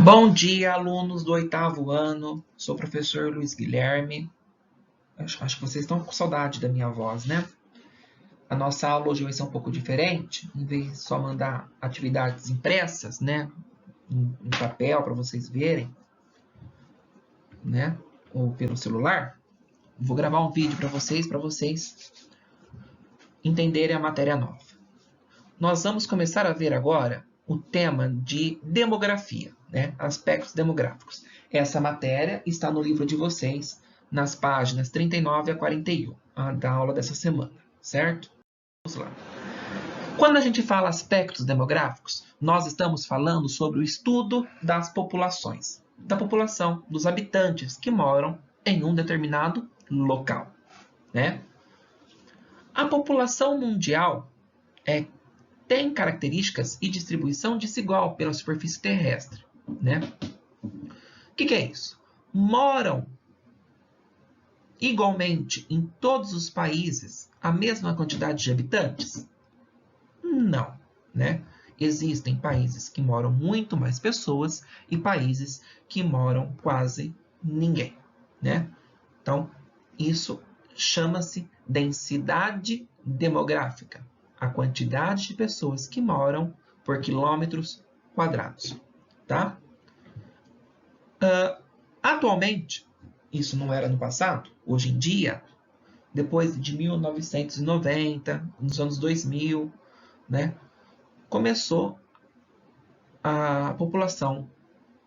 Bom dia, alunos do oitavo ano. Sou o professor Luiz Guilherme. Acho que vocês estão com saudade da minha voz, né? A nossa aula hoje vai ser um pouco diferente. Em vez de só mandar atividades impressas, né? Em papel para vocês verem, né? Ou pelo celular. Vou gravar um vídeo para vocês entenderem a matéria nova. Nós vamos começar a ver agora o tema de demografia, né? Aspectos demográficos. Essa matéria está no livro de vocês, nas páginas 39 a 41, da aula dessa semana, certo? Vamos lá. Quando a gente fala aspectos demográficos, nós estamos falando sobre o estudo das populações, da população, dos habitantes que moram em um determinado local, né? A população mundial tem características e distribuição desigual pela superfície terrestre, né? O que é isso? Moram igualmente em todos os países a mesma quantidade de habitantes? Não, né? Existem países que moram muito mais pessoas e países que moram quase ninguém, né? Então, isso chama-se densidade demográfica, a quantidade de pessoas que moram por quilômetros quadrados, tá? Atualmente, isso não era no passado, hoje em dia, depois de 1990, nos anos 2000, né, começou a população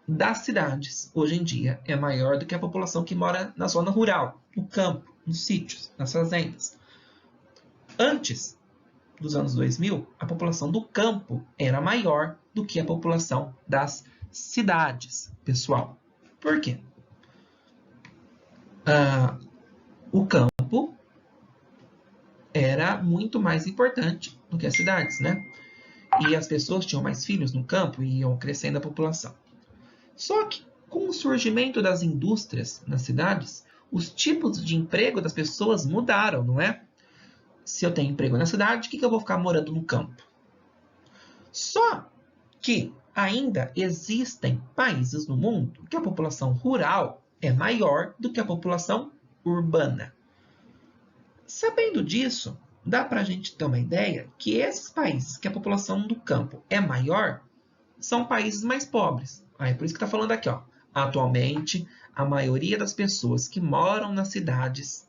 das cidades, hoje em dia, é maior do que a população que mora na zona rural, no campo, nos sítios, nas fazendas. Antes dos anos 2000, a população do campo era maior do que a população das cidades, pessoal. Por quê? O campo era muito mais importante do que as cidades, né? E as pessoas tinham mais filhos no campo e iam crescendo a população. Só que, com o surgimento das indústrias nas cidades, os tipos de emprego das pessoas mudaram, não é? Se eu tenho emprego na cidade, o que eu vou ficar morando no campo? Só que ainda existem países no mundo que a população rural é maior do que a população urbana. Sabendo disso, dá para a gente ter uma ideia que esses países que a população do campo é maior são países mais pobres. É por isso que está falando aqui, ó. Atualmente, a maioria das pessoas que moram nas cidades,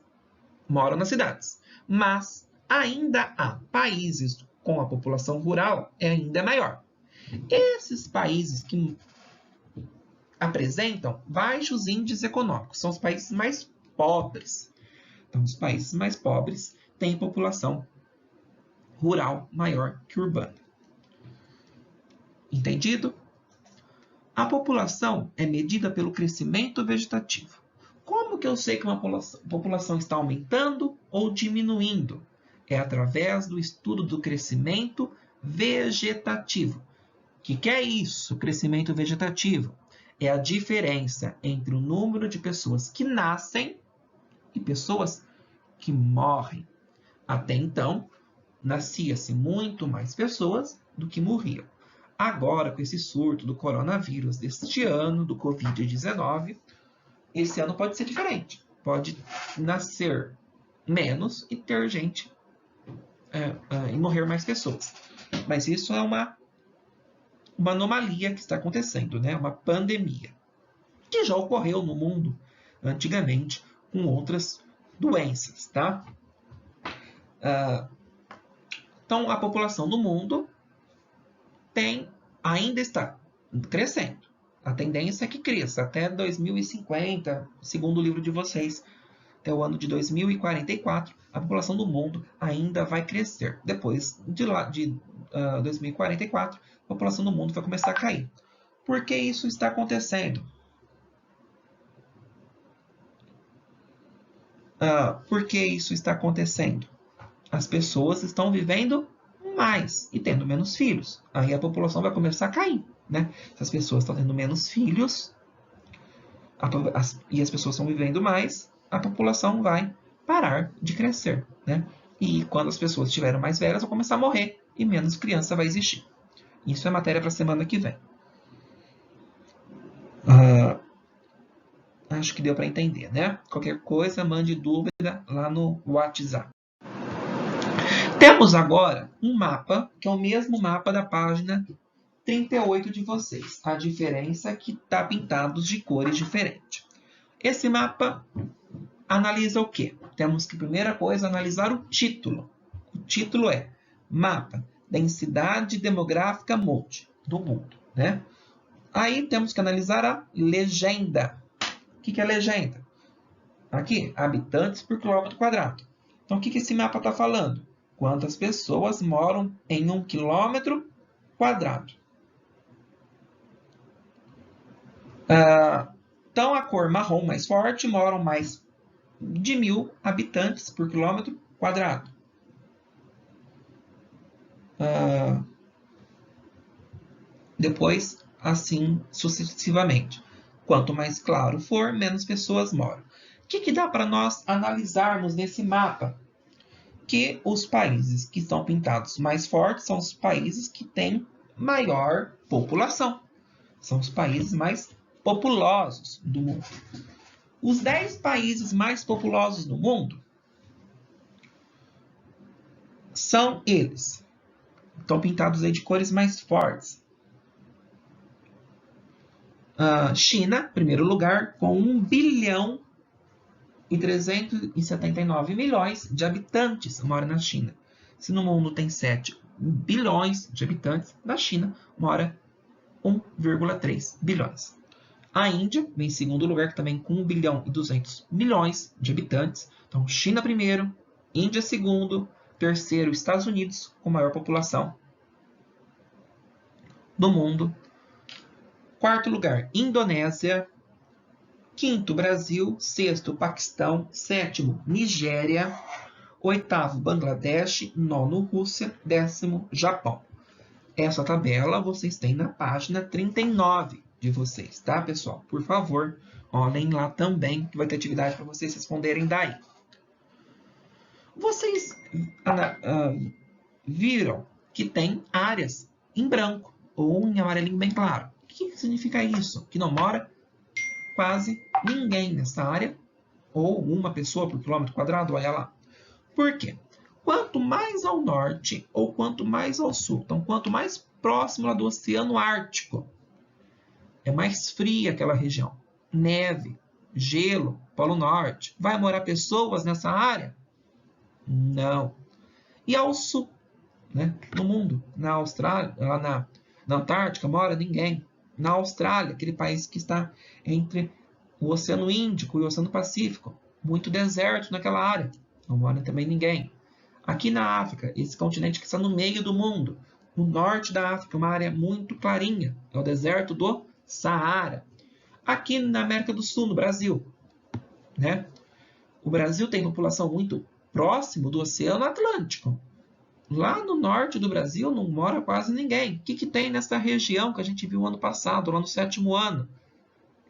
mas ainda há países com a população rural ainda maior. Esses países que apresentam baixos índices econômicos são os países mais pobres. Então, os países mais pobres têm população rural maior que urbana. Entendido? A população é medida pelo crescimento vegetativo. Como que eu sei que uma população está aumentando ou diminuindo? É através do estudo do crescimento vegetativo. O que é isso, crescimento vegetativo? É a diferença entre o número de pessoas que nascem e pessoas que morrem. Até então, nascia-se muito mais pessoas do que morriam. Agora, com esse surto do coronavírus deste ano, do Covid-19, esse ano pode ser diferente. Pode nascer menos e ter gente e morrer mais pessoas. Mas isso é uma anomalia que está acontecendo, né? Uma pandemia, que já ocorreu no mundo antigamente com outras doenças, tá? Então, a população do mundo ainda está crescendo. A tendência é que cresça até 2050, segundo o livro de vocês. Até o ano de 2044, a população do mundo ainda vai crescer. Depois de 2044, a população do mundo vai começar a cair. Por que isso está acontecendo? Por que isso está acontecendo? As pessoas estão vivendo mais e tendo menos filhos. Aí a população vai começar a cair, né? Se as pessoas estão tendo menos filhos e as pessoas estão vivendo mais, a população vai parar de crescer, né? E quando as pessoas estiverem mais velhas, vão começar a morrer e menos criança vai existir. Isso é matéria para a semana que vem. Acho que deu para entender, né? Qualquer coisa, mande dúvida lá no WhatsApp. Temos agora um mapa, que é o mesmo mapa da página 38 de vocês. A diferença é que está pintado de cores diferentes. Esse mapa analisa o quê? Temos que, primeira coisa, analisar o título. O título é Mapa Densidade Demográfica Multi do mundo, né? Aí temos que analisar a legenda. O que é legenda? Aqui, habitantes por quilômetro quadrado. Então, o que esse mapa está falando? Quantas pessoas moram em 1 quilômetro quadrado. Então, a cor marrom mais forte moram mais de 1.000 habitantes por quilômetro quadrado. Depois, assim sucessivamente. Quanto mais claro for, menos pessoas moram. O que dá para nós analisarmos nesse mapa? Que os países que estão pintados mais fortes são os países que têm maior população. São os países mais populosos do mundo. Os 10 países mais populosos do mundo são eles. Estão pintados aí de cores mais fortes. China, primeiro lugar, com 1 bilhão e 379 milhões de habitantes mora na China. Se no mundo tem 7 bilhões de habitantes, na China mora 1,3 bilhões. A Índia vem em segundo lugar, também com 1 bilhão e 200 milhões de habitantes. Então, China primeiro, Índia segundo, terceiro, Estados Unidos, com maior população do mundo. Quarto lugar, Indonésia. Quinto, Brasil. Sexto, Paquistão. Sétimo, Nigéria. Oitavo, Bangladesh. Nono, Rússia. Décimo, Japão. Essa tabela vocês têm na página 39 de vocês, tá, pessoal? Por favor, olhem lá também, que vai ter atividade para vocês responderem daí. Vocês viram que tem áreas em branco ou em amarelinho bem claro. O que significa isso? Que não mora quase ninguém nessa área, ou uma pessoa por quilômetro quadrado, olha lá. Por quê? Quanto mais ao norte ou quanto mais ao sul, então quanto mais próximo lá do Oceano Ártico, é mais fria aquela região. Neve, gelo, Polo Norte. Vai morar pessoas nessa área? Não. E ao sul, né? No mundo, na Austrália, lá na Antártica, mora ninguém. Na Austrália, aquele país que está entre o Oceano Índico e o Oceano Pacífico, muito deserto naquela área, não mora também ninguém. Aqui na África, esse continente que está no meio do mundo, no norte da África, uma área muito clarinha, é o deserto do Saara. Aqui na América do Sul, no Brasil, né? O Brasil tem população muito próximo do Oceano Atlântico. Lá no norte do Brasil não mora quase ninguém. O que tem nessa região que a gente viu ano passado, lá no 7º ano?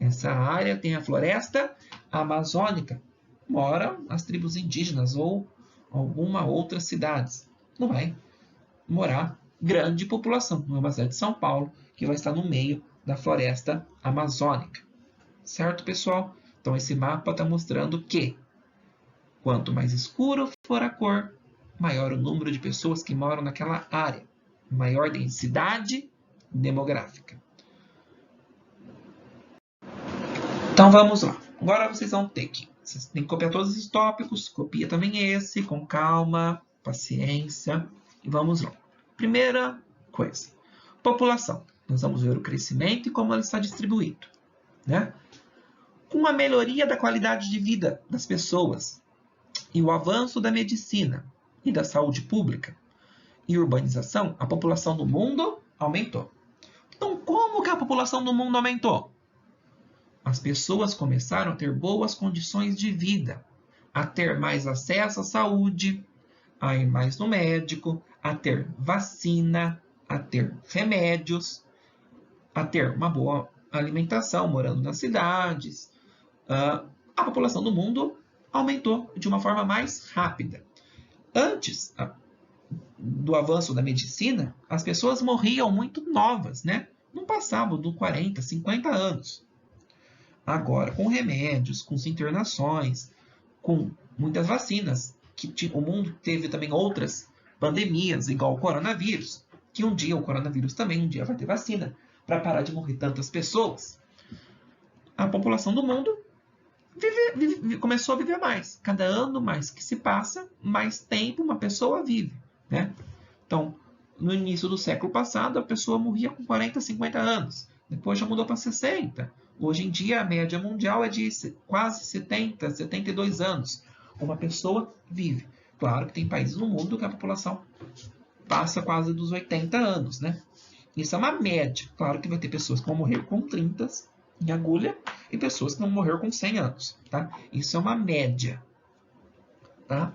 Essa área tem a floresta amazônica. Moram as tribos indígenas ou alguma outra cidades. Não vai morar grande população. Não é uma cidade de São Paulo que vai estar no meio da floresta amazônica. Certo, pessoal? Então esse mapa está mostrando que quanto mais escuro for a cor, maior o número de pessoas que moram naquela área. Maior densidade demográfica. Então vamos lá. Agora vocês vão ter que copiar todos esses tópicos, copia também esse, com calma, paciência, e vamos lá. Primeira coisa, população. Nós vamos ver o crescimento e como ele está distribuído, né? Com a melhoria da qualidade de vida das pessoas e o avanço da medicina e da saúde pública e urbanização, a população do mundo aumentou. Então, como que a população do mundo aumentou? As pessoas começaram a ter boas condições de vida, a ter mais acesso à saúde, a ir mais no médico, a ter vacina, a ter remédios, a ter uma boa alimentação, morando nas cidades. A população do mundo aumentou de uma forma mais rápida. Antes do avanço da medicina, as pessoas morriam muito novas, né? Não passavam dos 40, 50 anos. Agora, com remédios, com internações, com muitas vacinas, que o mundo teve também outras pandemias, igual o coronavírus, que um dia o coronavírus também um dia vai ter vacina, para parar de morrer tantas pessoas. A população do mundo começou a viver mais. Cada ano mais que se passa, mais tempo uma pessoa vive, né? Então, no início do século passado, a pessoa morria com 40, 50 anos. Depois já mudou para 60. Hoje em dia, a média mundial é de quase 70, 72 anos. Uma pessoa vive. Claro que tem países no mundo que a população passa quase dos 80 anos, né? Isso é uma média. Claro que vai ter pessoas que vão morrer com 30 em agulha e pessoas que vão morrer com 100 anos, tá? Isso é uma média, tá?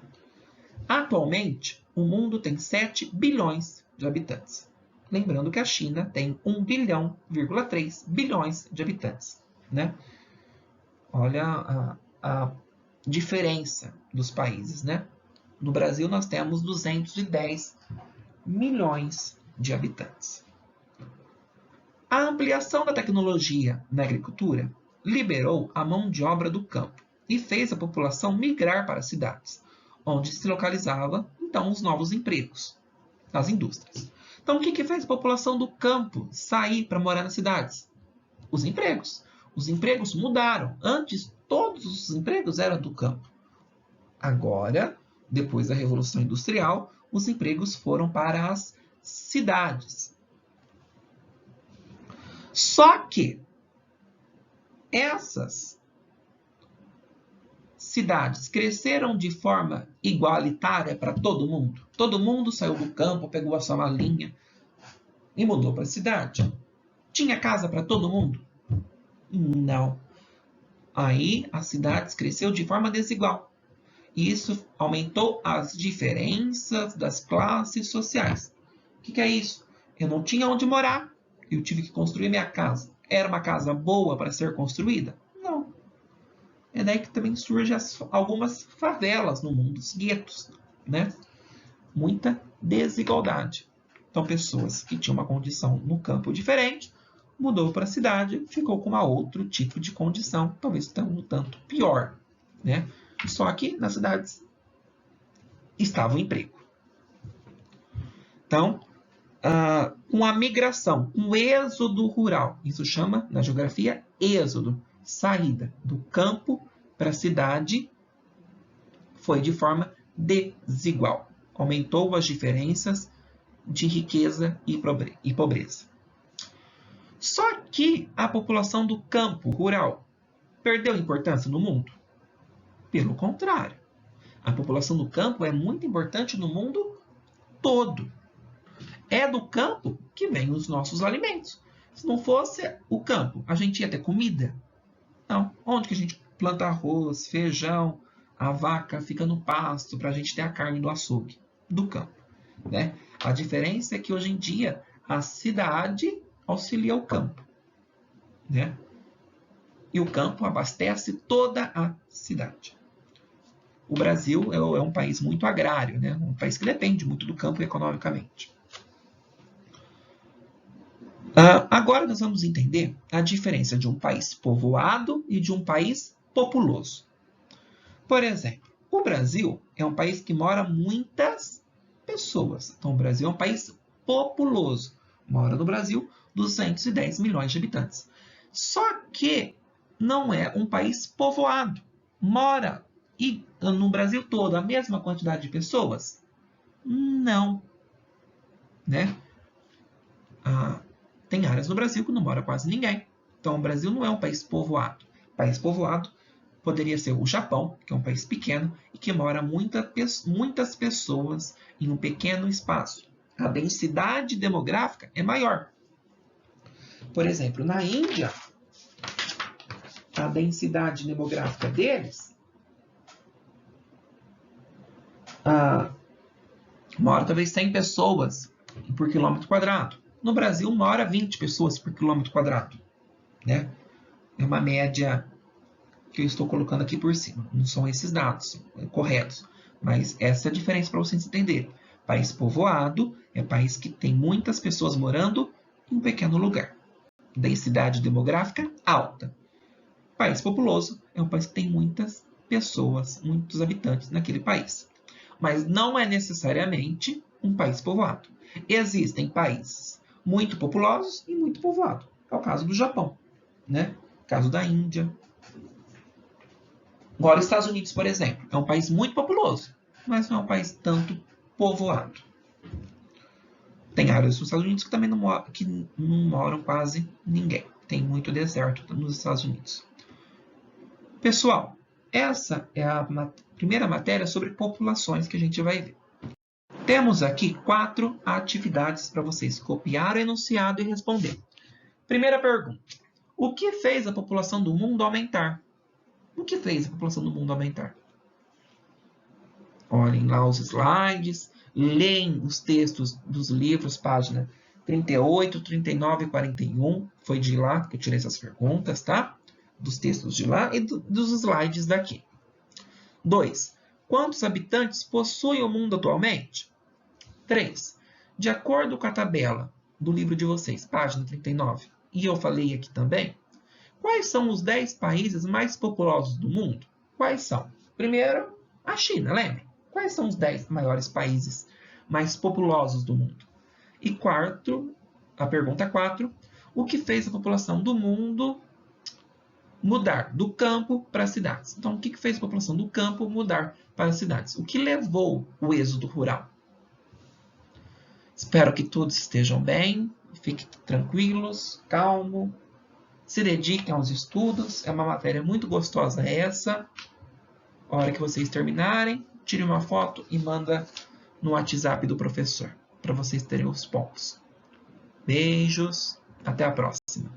Atualmente, o mundo tem 7 bilhões de habitantes. Lembrando que a China tem 1 bilhão,3 bilhões de habitantes, né? Olha a diferença dos países, né? No Brasil, nós temos 210 milhões de habitantes. A ampliação da tecnologia na agricultura liberou a mão de obra do campo e fez a população migrar para as cidades, onde se localizava, então, os novos empregos, as indústrias. Então, o que fez a população do campo sair para morar nas cidades? Os empregos. Os empregos mudaram. Antes, todos os empregos eram do campo. Agora, depois da Revolução Industrial, os empregos foram para as cidades. Só que essas cidades cresceram de forma igualitária para todo mundo. Todo mundo saiu do campo, pegou a sua malinha e mudou para a cidade. Tinha casa para todo mundo? Não. Aí as cidades cresceram de forma desigual. E isso aumentou as diferenças das classes sociais. O que é isso? Eu não tinha onde morar, eu tive que construir minha casa. Era uma casa boa para ser construída? Não. É daí que também surgem algumas favelas no mundo, os guetos, né? Muita desigualdade. Então, pessoas que tinham uma condição no campo diferente, mudou para a cidade, ficou com um outro tipo de condição, talvez um tanto pior, né? Só que nas cidades estava o emprego. Então, com a migração, um êxodo rural, isso chama, na geografia, êxodo, saída do campo para a cidade, foi de forma desigual. Aumentou as diferenças de riqueza e pobreza. Só que a população do campo rural perdeu importância no mundo? Pelo contrário. A população do campo é muito importante no mundo todo. É do campo que vêm os nossos alimentos. Se não fosse o campo, a gente ia ter comida? Não. Onde que a gente planta arroz, feijão, a vaca fica no pasto para a gente ter a carne do açougue? Do campo, né? A diferença é que hoje em dia a cidade auxilia o campo, né? E o campo abastece toda a cidade. O Brasil é um país muito agrário, né? Um país que depende muito do campo economicamente. Agora nós vamos entender a diferença de um país povoado e de um país populoso. Por exemplo, o Brasil é um país que mora muitas pessoas. Então, o Brasil é um país populoso. Mora no Brasil 210 milhões de habitantes. Só que não é um país povoado. Mora no Brasil todo a mesma quantidade de pessoas? Não. Né? Tem áreas no Brasil que não mora quase ninguém. Então, o Brasil não é um país povoado. País povoado poderia ser o Japão, que é um país pequeno e que mora muitas pessoas em um pequeno espaço. A densidade demográfica é maior. Por exemplo, na Índia, a densidade demográfica deles mora talvez 100 pessoas por quilômetro quadrado. No Brasil, mora 20 pessoas por quilômetro quadrado, né? É uma média que eu estou colocando aqui por cima. Não são esses dados corretos, mas essa é a diferença para vocês entenderem. País povoado é país que tem muitas pessoas morando em um pequeno lugar. Densidade demográfica alta. País populoso é um país que tem muitas pessoas, muitos habitantes naquele país. Mas não é necessariamente um país povoado. Existem países muito populosos e muito povoados. É o caso do Japão, né? O caso da Índia. Agora, os Estados Unidos, por exemplo, é um país muito populoso, mas não é um país tanto povoado. Tem áreas dos Estados Unidos que também não moram quase ninguém. Tem muito deserto nos Estados Unidos. Pessoal, essa é a primeira matéria sobre populações que a gente vai ver. Temos aqui 4 atividades para vocês copiar o enunciado e responder. Primeira pergunta. O que fez a população do mundo aumentar? O que fez a população do mundo aumentar? Olhem lá os slides, leem os textos dos livros, página 38, 39 e 41. Foi de lá que eu tirei essas perguntas, tá? Dos textos de lá e dos slides daqui. 2. Quantos habitantes possui o mundo atualmente? 3. De acordo com a tabela do livro de vocês, página 39, e eu falei aqui também, quais são os 10 países mais populosos do mundo? Quais são? Primeiro, a China, lembra? Quais são os 10 maiores países mais populosos do mundo? E quarto, a pergunta 4, o que fez a população do mundo mudar do campo para as cidades? Então, o que fez a população do campo mudar para as cidades? O que levou o êxodo rural? Espero que todos estejam bem, fiquem tranquilos, calmos, se dediquem aos estudos. É uma matéria muito gostosa essa. A hora que vocês terminarem, tire uma foto e manda no WhatsApp do professor, para vocês terem os pontos. Beijos, até a próxima.